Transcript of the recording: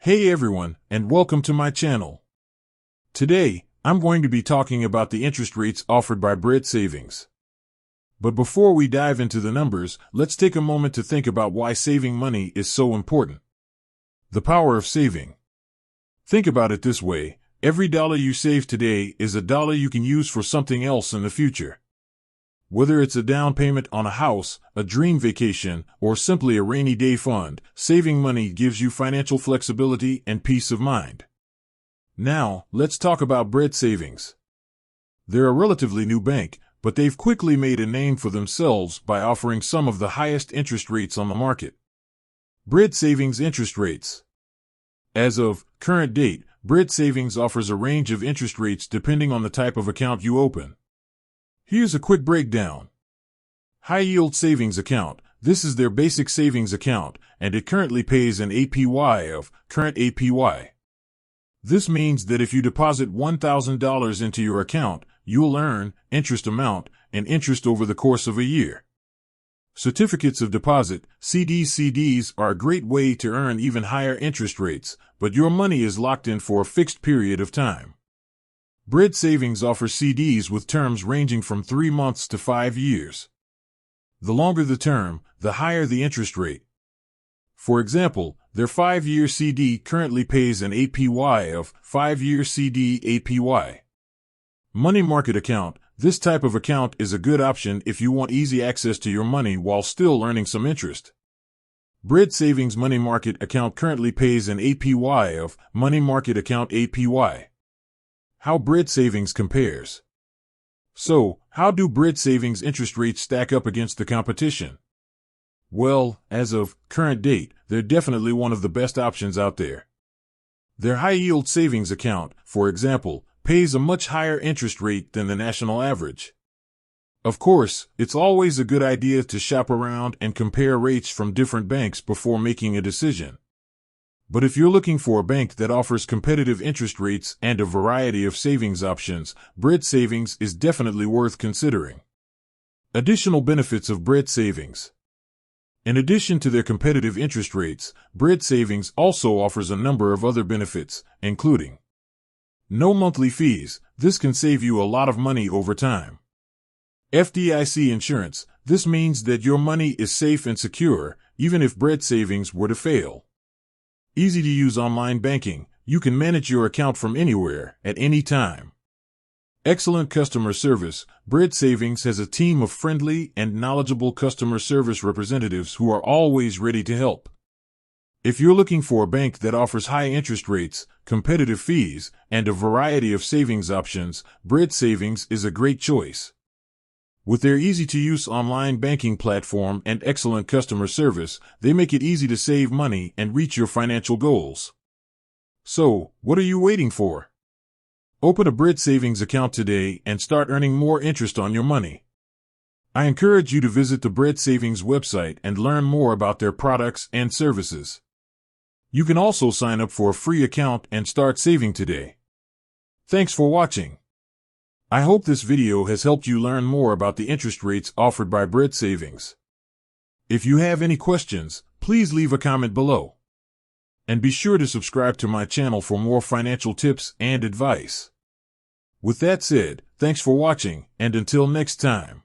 Hey everyone, and welcome to my channel. Today, I'm going to be talking about the interest rates offered by Bread Savings. But before we dive into the numbers, let's take a moment to think about why saving money is so important. The power of saving. Think about it this way: every dollar you save today is a dollar you can use for something else in the future. Whether it's a down payment on a house, a dream vacation, or simply a rainy day fund, saving money gives you financial flexibility and peace of mind. Now, let's talk about Bread Savings. They're a relatively new bank, but they've quickly made a name for themselves by offering some of the highest interest rates on the market. Bread Savings interest rates. As of current date, Bread Savings offers a range of interest rates depending on the type of account you open. Here's a quick breakdown. High Yield Savings Account. This is their basic savings account, and it currently pays an APY of current APY. This means that if you deposit $1,000 into your account, you'll earn interest amount and interest over the course of a year. Certificates of deposit, CDs are a great way to earn even higher interest rates, but your money is locked in for a fixed period of time. Bread Savings offers CDs with terms ranging from 3 months to 5 years. The longer the term, the higher the interest rate. For example, their 5-year CD currently pays an APY of 5-year CD APY. Money market account. This type of account is a good option if you want easy access to your money while still earning some interest. Bread Savings Money Market Account currently pays an APY of Money Market Account APY. How Bread Savings compares. So, how do Bread Savings interest rates stack up against the competition? Well, as of current date, they're definitely one of the best options out there. Their High Yield Savings Account, for example, pays a much higher interest rate than the national average. Of course, it's always a good idea to shop around and compare rates from different banks before making a decision. But if you're looking for a bank that offers competitive interest rates and a variety of savings options, Bread Savings is definitely worth considering. Additional benefits of Bread Savings. In addition to their competitive interest rates, Bread Savings also offers a number of other benefits, including no monthly fees. This can save you a lot of money over time. FDIC insurance. This means that your money is safe and secure, even if Bread Savings were to fail. Easy-to-use online banking. You can manage your account from anywhere, at any time. Excellent customer service. Bread Savings has a team of friendly and knowledgeable customer service representatives who are always ready to help. If you're looking for a bank that offers high interest rates, competitive fees, and a variety of savings options, Bread Savings is a great choice. With their easy-to-use online banking platform and excellent customer service, they make it easy to save money and reach your financial goals. So, what are you waiting for? Open a Bread Savings account today and start earning more interest on your money. I encourage you to visit the Bread Savings website and learn more about their products and services. You can also sign up for a free account and start saving today. Thanks for watching. I hope this video has helped you learn more about the interest rates offered by Bread Savings. If you have any questions, please leave a comment below. And be sure to subscribe to my channel for more financial tips and advice. With that said, thanks for watching, and until next time.